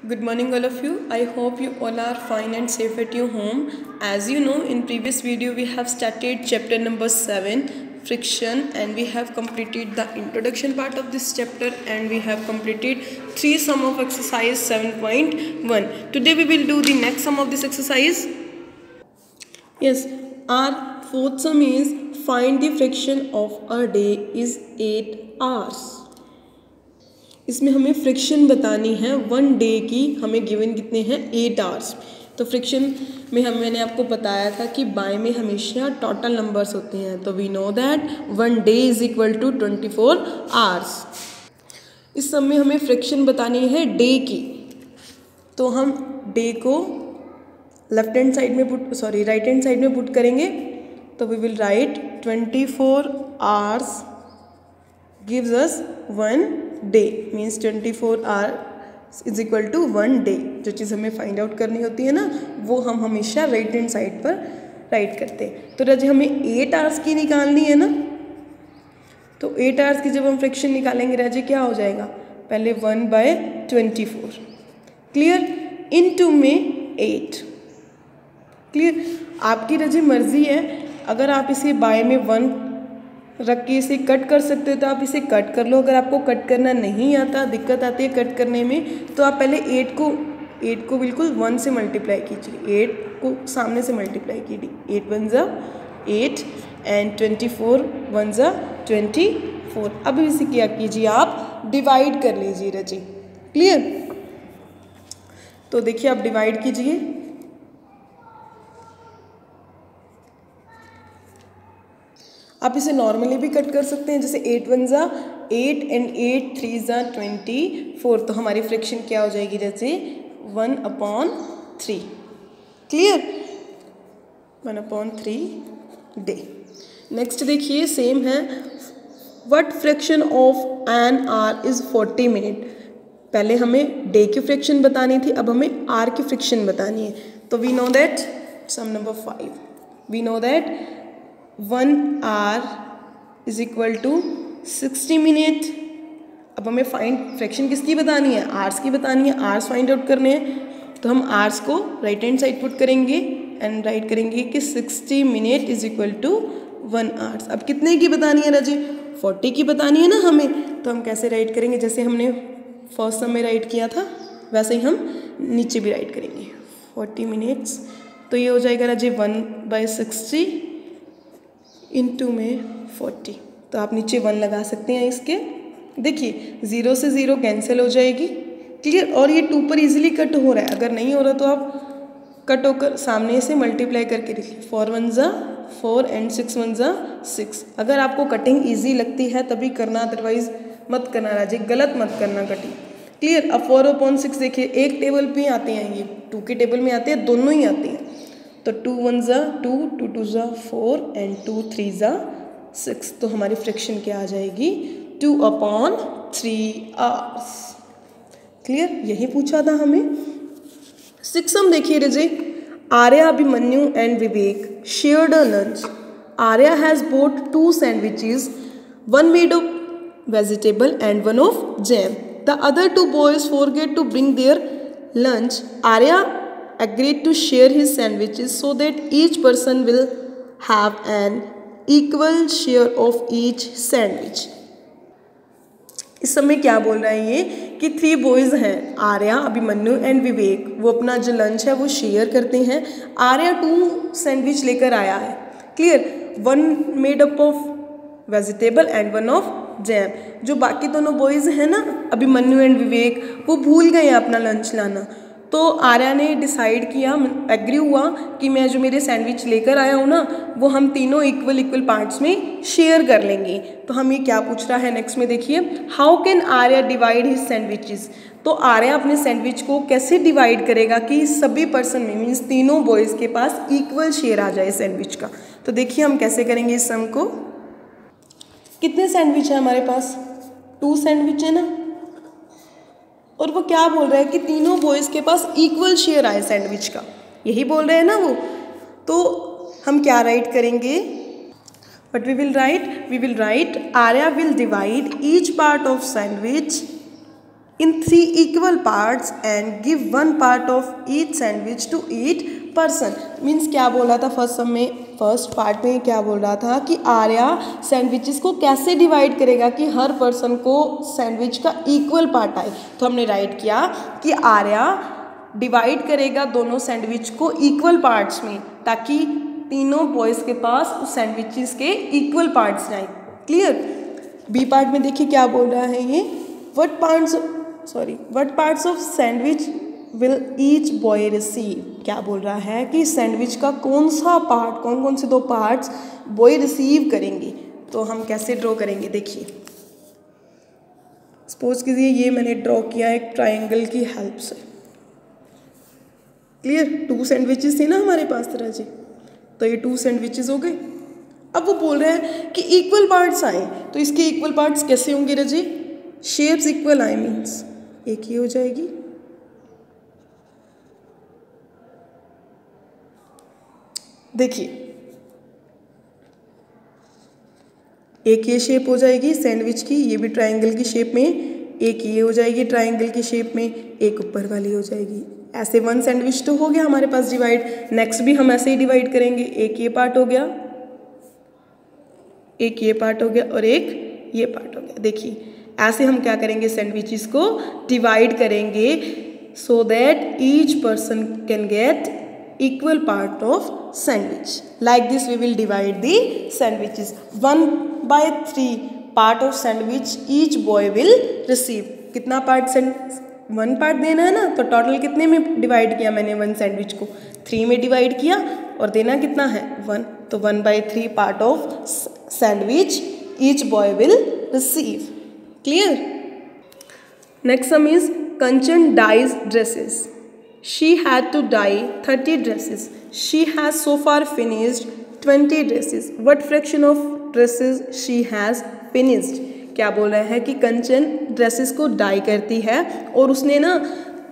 Good morning all of you. I hope you all are fine and safe at your home. As you know, in previous video we have started chapter number 7 friction, and we have completed the introduction part of this chapter, and we have completed 3 sum of exercise 7.1. Today we will do the next sum of this exercise. Yes, our fourth sum is find the friction of a day is 8 hours. इसमें हमें friction बतानी है one day की, हमें given कितने हैं 8 hours. तो friction में मैंने आपको बताया था कि बाय में हमेशा टोटल नंबर्स होते हैं, तो we know that one day is equal to 24 hours. इस सब में हमें फ्रिक्शन बतानी है डे की, तो हम डे को राइट हैंड साइड में पुट करेंगे। तो we will write 24 hours gives us one day, means 24 hour is equal to one day. जो चीज़ हमें फाइंड आउट करनी होती है ना, वो हम हमेशा राइट हैंड साइड पर राइट करते हैं। तो रजे हमें 8 आवर्स की निकालनी है ना, तो 8 आवर्स की जब हम फ्रिक्शन निकालेंगे रजे क्या हो जाएगा, पहले 1/24 क्लियर, इनटू में 8 क्लियर। आपकी रजे मर्जी है, अगर आप इसे बाय में 1 रख के इसे कट कर सकते हो तो आप इसे कट कर लो। अगर आपको कट करना नहीं आता, दिक्कत आती है कट करने में, तो आप पहले 8 को बिल्कुल 1 से मल्टीप्लाई कीजिए, 8 को सामने से मल्टीप्लाई कीजिए। 8 1 ज़ा 8 एंड 24 1 ज़ा 24। अब इसे क्या कीजिए, आप डिवाइड कर लीजिए रजी, क्लियर। तो देखिए आप डिवाइड कीजिए, आप इसे नॉर्मली भी कट कर सकते हैं, जैसे 8 1 ज़ा 8 एंड 8 3 ज़ा 24। तो हमारी फ्रिक्शन क्या हो जाएगी, जैसे 1/3 क्लियर, 1/3 डे। नेक्स्ट देखिए सेम है, what friction of an hour is 40 minute. पहले हमें डे की फ्रिक्शन बतानी थी, अब हमें आर की फ्रिक्शन बतानी है। तो we know that sum number 5, we know that 1 hour is equal to 60 minute. अब हमें फाइंड फ्रैक्शन किसकी बतानी है, आर्स की बतानी है, आर्स फाइंड आउट करने हैं। तो हम आर्स को राइट हैंड साइड पुट करेंगे एंड राइट करेंगे कि 60 minute is equal to 1 hours. अब कितने की बतानी है राजी, 40 की बतानी है ना हमें, तो हम कैसे राइट करेंगे, जैसे हमने फर्स्ट सम में राइट किया था वैसे ही हम नीचे भी राइट करेंगे 40 मिनट्स। तो ये हो जाएगा राजी 1/60 इनटू में 40। तो आप नीचे 1 लगा सकते हैं इसके, देखिए 0 से 0 कैंसिल हो जाएगी, क्लियर। और ये 2 पर इजीली कट हो रहा है, अगर नहीं हो रहा तो आप कट होकर सामने से मल्टीप्लाई करके देखिए, 4 1 ज़ा 4 एंड 6 1 ज़ा 6। अगर आपको कटिंग इजी लगती है तभी करना, अदरवाइज मत करना राजे, गलत मत करना कटिंग, क्लियर। अब 4/6 देखिए एक टेबल पे आते हैं, ये 2 के टेबल में आते हैं, दोनों ही आते हैं। तो 2 1 ज़ा 2 2 2 ज़ा 4 एंड 2 3 ज़ा 6। तो हमारी फ्रिक्शन क्या आ जाएगी, 2/3 आवर्स, क्लियर। यही पूछा था हमें। 6 हम देखिए रजे, Arya Abhimanyu and Vivek shared a lunch. Arya has boat 2 sandwiches, one made of vegetable and one of jam. The other 2 boys forget to bring their lunch. Arya agreed to share his sandwiches so that each person will have an equal share of each sandwich. इस समय क्या बोल रहा है ये कि 3 boys हैं, Arya Abhimanyu and विवेक, वो अपना जो लंच है वो शेयर करते हैं। आर्या 2 सैंडविच लेकर आया है, clear, 1 made up of vegetable and 1 of jam. जो बाकी दोनों बॉयज़ हैं ना, अभिमन्यु एंड विवेक, वो भूल गए अपना लंच लाना। तो आर्या ने डिसाइड किया, एग्री हुआ कि मैं जो मेरे सैंडविच लेकर आया हूँ ना, वो हम तीनों इक्वल पार्ट्स में शेयर कर लेंगे। तो हम ये क्या पूछ रहा है नेक्स्ट में देखिए, how can Arya divide his sandwiches. तो आर्या अपने सैंडविच को कैसे डिवाइड करेगा कि सभी पर्सन में, मीन्स तीनों बॉयज़ के पास इक्वल शेयर आ जाए सैंडविच का। तो देखिए हम कैसे करेंगे इस सम को। कितने सैंडविच है हमारे पास, 2 सैंडविच है ना, और वो क्या बोल रहा है कि तीनों बॉयज़ के पास इक्वल शेयर आए सैंडविच का, यही बोल रहे हैं ना वो। तो हम क्या राइट करेंगे, but we will write Arya will divide each part of sandwich in 3 equal parts and give 1 part of each sandwich to each person। Means क्या बोल रहा था फर्स्ट पार्ट में क्या बोल रहा था कि आर्या सैंडविचेस को कैसे डिवाइड करेगा कि हर पर्सन को सैंडविच का इक्वल पार्ट आए। तो हमने राइट किया कि आर्या डिवाइड करेगा दोनों सैंडविच को इक्वल पार्ट्स में ताकि तीनों बॉयज़ के पास उस सैंडविचेस के इक्वल पार्ट्स आए। क्लियर। बी पार्ट में देखिए क्या बोल रहा है ये, what parts of sandwich will each boy receive। क्या बोल रहा है कि सैंडविच का कौन कौन से 2 पार्ट्स बॉय रिसीव करेंगे। तो हम कैसे ड्रॉ करेंगे, देखिए सपोज कीजिए ये मैंने ड्रॉ किया एक ट्रायंगल की हेल्प से। क्लियर। 2 सैंडविचेस थे ना हमारे पास तरह जी, तो ये 2 सैंडविचेस हो गए। अब वो बोल रहे हैं कि इक्वल पार्ट्स आए, तो इसके इक्वल पार्ट्स कैसे होंगे रजी, शेप्स इक्वल आए मीन्स एक ही हो जाएगी। देखिए एक ये शेप हो जाएगी सैंडविच की, ये भी ट्रायंगल की शेप में, एक ये हो जाएगी ट्रायंगल की शेप में, एक ऊपर वाली हो जाएगी। ऐसे 1 सैंडविच तो हो गया हमारे पास डिवाइड। नेक्स्ट भी हम ऐसे ही डिवाइड करेंगे, एक ये पार्ट हो गया, एक ये पार्ट हो गया और एक ये पार्ट हो गया। देखिए ऐसे हम क्या करेंगे, सैंडविचेस को डिवाइड करेंगे so that each person can get equal part of sandwich. Like this we will divide the sandwiches 1/3 part of sandwich each boy will receive. कितना पार्ट 1 पार्ट देना है ना, तो टोटल कितने में डिवाइड किया मैंने 1 सैंडविच को, 3 में डिवाइड किया और देना कितना है 1। तो 1/3 part of sandwich each boy will receive. Clear? Next sum is Kanchan dyes dresses. She had to dye 30 dresses. She has so far finished 20 dresses. What fraction of dresses she has finished? क्या बोल रहा है कि कंचन dresses को die करती है और उसने ना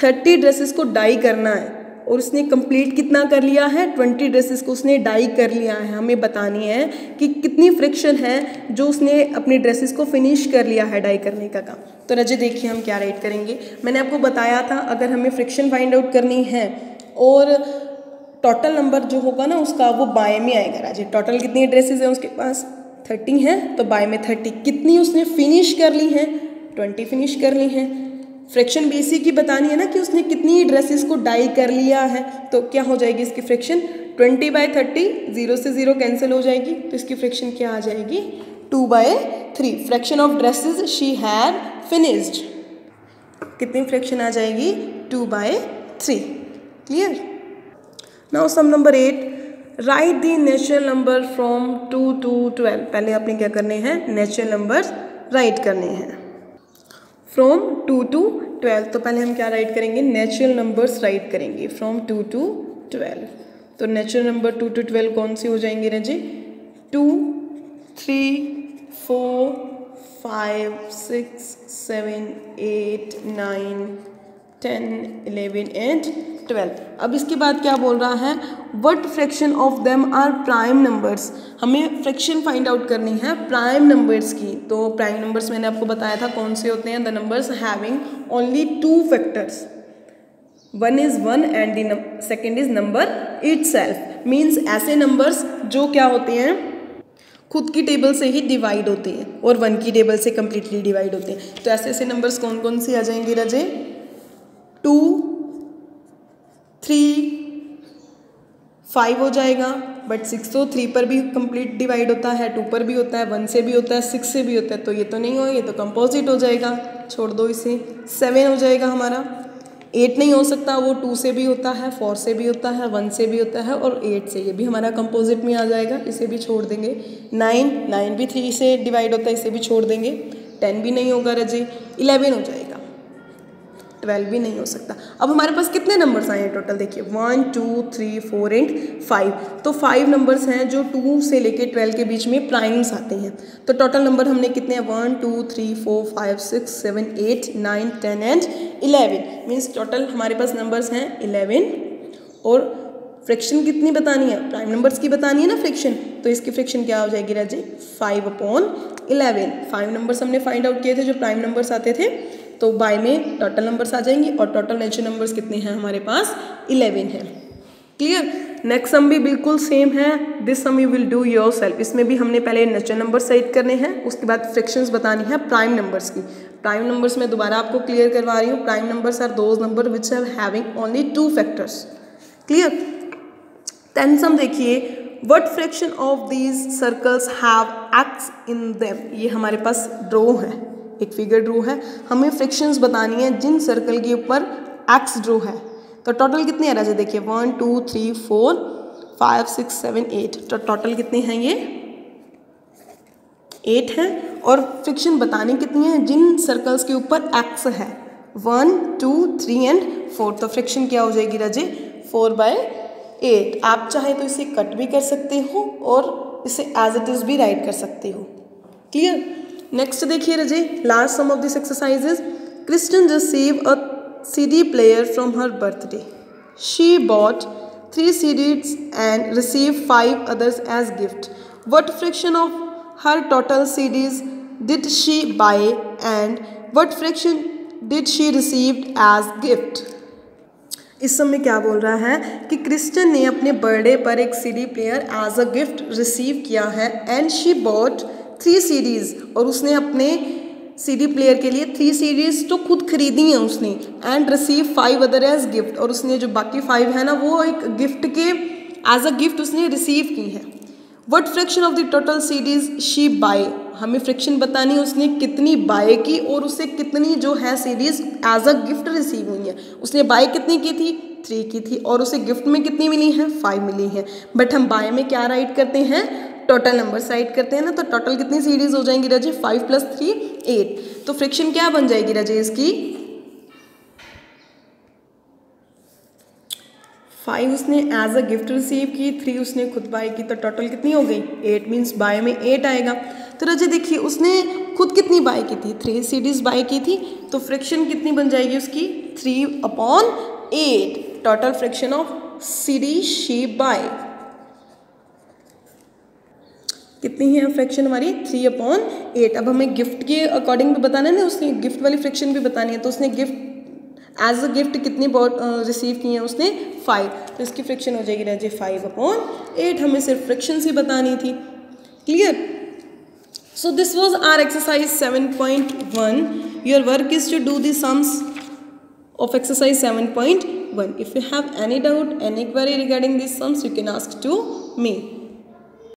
30 ड्रेसेस को डाई करना है और उसने कंप्लीट कितना कर लिया है, 20 ड्रेसेस को उसने डाई कर लिया है। हमें बतानी है कि कितनी फ्रिक्शन है जो उसने अपनी ड्रेसेस को फिनिश कर लिया है डाई करने का काम। तो रजे देखिए हम क्या राइट करेंगे। मैंने आपको बताया था अगर हमें फ्रिक्शन फाइंड आउट करनी है और टोटल नंबर जो होगा ना उसका वो बाय में आएगा। राजे टोटल कितनी ड्रेसेस हैं उसके पास, 30 हैं, तो बाय में 30। कितनी उसने फिनिश कर ली हैं, 20 फिनिश कर ली हैं। फ्रैक्शन भी इसी की बतानी है ना कि उसने कितनी ड्रेसेस को डाई कर लिया है। तो क्या हो जाएगी इसकी फ्रैक्शन, 20/30, 0 से 0 कैंसिल हो जाएगी, तो इसकी फ्रैक्शन क्या आ जाएगी 2/3। Fraction of dresses she had finished, कितनी फ्रैक्शन आ जाएगी 2/3। Clear. Now sum number 8, write the natural number from 2 to 12। पहले आपने क्या करने हैं, नेचुरल नंबर राइट करने हैं फ्रॉम 2 to 12। तो पहले हम क्या राइट करेंगे, नेचुरल नंबर्स राइट करेंगे फ्रॉम 2 to 12। तो नेचुरल नंबर 2 to 12 कौन सी हो जाएंगे रजी, 2, 3, 4, 5, 6, 7, 8, 9, 10, 11 and 12। अब इसके बाद क्या बोल रहा है, what fraction of them are prime numbers. हमें फ्रैक्शन फाइंड आउट करनी है प्राइम नंबर्स की। तो प्राइम नंबर्स मैंने आपको बताया था कौन से होते हैं, the numbers having only 2 factors, 1 is 1 and the second is number itself। Means ऐसे नंबर्स जो क्या होते हैं खुद की टेबल से ही डिवाइड होते हैं और 1 की टेबल से कम्प्लीटली डिवाइड होते हैं। तो ऐसे ऐसे नंबर्स कौन कौन से आ जाएंगे रजे, 2, 3, 5 हो जाएगा, बट 6 तो 3 पर भी कंप्लीट डिवाइड होता है, 2 पर भी होता है, 1 से भी होता है, 6 से भी होता है, तो ये तो नहीं हो, ये तो कंपोजिट हो जाएगा, छोड़ दो इसे। 7 हो जाएगा हमारा, 8 नहीं हो सकता, वो 2 से भी होता है, 4 से भी होता है, 1 से भी होता है और 8 से, ये भी हमारा कंपोजिट में आ जाएगा, इसे भी छोड़ देंगे। 9 भी 3 से डिवाइड होता है, इसे भी छोड़ देंगे। 10 भी नहीं होगा रजी, 11 हो जाएगा, 12 भी नहीं हो सकता। अब हमारे पास कितने नंबर्स आए हैं टोटल, देखिए 1, 2, 3, 4 एंड 5। तो 5 नंबर्स हैं जो 2 से लेके 12 के बीच में प्राइम्स आते हैं। तो टोटल नंबर हमने कितने हैं, 1, 2, 3, 4, 5, 6, 7, 8, 9, 10 एंड 11। मीन्स टोटल हमारे पास नंबर्स हैं 11। और फ्रैक्शन कितनी बतानी है, प्राइम नंबर्स की बतानी है ना फ्रैक्शन, तो इसकी फ्रैक्शन क्या हो जाएगी राजे, 5/11। 5 नंबर्स हमने फाइंड आउट किए थे जो प्राइम नंबर्स आते थे, तो बाय में टोटल नंबर्स आ जाएंगी और टोटल नेचुरल नंबर्स कितने हैं हमारे पास 11 है। क्लियर। नेक्स्ट सम भी बिल्कुल सेम है, this sum you will do yourself. इसमें भी हमने पहले नेचुरल नंबर्स राइट करने हैं, उसके बाद फ्रैक्शंस बतानी है प्राइम नंबर्स की। प्राइम नंबर्स में दोबारा आपको क्लियर करवा रही हूँ, prime numbers are those number which are having only 2 factors. Clear. 10 sum देखिए, what fraction of these circles have X in them. ये हमारे पास ड्रॉ है, एक फिगर ड्रॉ है, हमें फ्रैक्शंस बतानी है जिन सर्कल के ऊपर एक्स ड्रॉ है। तो टोटल कितने आ रहा है देखिए 1 2 3 4 5 6 7 8, तो टोटल कितने हैं ये 8 हैं। और फ्रिक्शन बतानी कितनी है जिन सर्कल्स के ऊपर एक्स है 1 2 3 एंड 4, तो फ्रिक्शन क्या हो जाएगी राजे 4/8। आप चाहे तो इसे कट भी कर सकते हो और इसे एज इट इज भी राइट कर सकते हो। क्लियर। नेक्स्ट देखिए राजे, last sum of this exercises. Kristen receive a CD player from her birthday. She bought 3 CDs and received 5 others as gift. What fraction of her total CDs did she buy and what fraction did she receive as gift? इस समय क्या बोल रहा है कि Kristen ने अपने birthday पर एक CD player as a gift receive किया है एंड शी बॉट 3 CDs, और उसने अपने CD प्लेयर के लिए 3 CDs तो खुद खरीदी हैं उसने, and receive 5 other as gift, और उसने जो बाकी 5 है ना वो एक गिफ्ट के एज अ गिफ्ट उसने रिसीव की है। What fraction of the total CDs she buy, हमें फ्रैक्शन बतानी है उसने कितनी बाय की और उसे कितनी जो है CDs as a gift receive हुई है। उसने बाय कितनी की थी 3 की थी और उसे गिफ्ट में कितनी मिली है 5 मिली है। बट हम बाय में क्या राइट करते हैं टोटल नंबर राइट करते हैं ना, तो टोटल कितनी CDs हो जाएंगी राजे 5 + 3 8, तो फ्रिक्शन क्या बन जाएगी राजे इसकी 5 उसने एज अ गिफ्ट रिसीव की, 3 उसने खुद बाय की, तो टोटल कितनी हो गई 8, मीन्स बाय में 8 आएगा। तो राजे देखिए उसने खुद कितनी बाय की थी 3 CDs बाय की थी, तो फ्रिक्शन कितनी बन जाएगी उसकी 3/8, total friction of CD she buy कितनी है फ्रैक्शन हमारी 3/8। अब हमें गिफ्ट के अकॉर्डिंग भी बताना है ना, उसने गिफ्ट वाली फ्रैक्शन भी बतानी है, तो उसने गिफ्ट एज अ गिफ्ट कितनी रिसीव की है उसने 5, तो इसकी फ्रैक्शन हो जाएगी राजे 5/8। हमें सिर्फ फ्रैक्शन ही बतानी थी। Clear. So this was our exercise 7.1। Your work is to do the sums of exercise 7.1. If you have any doubt, any query regarding these sums, you can ask to me.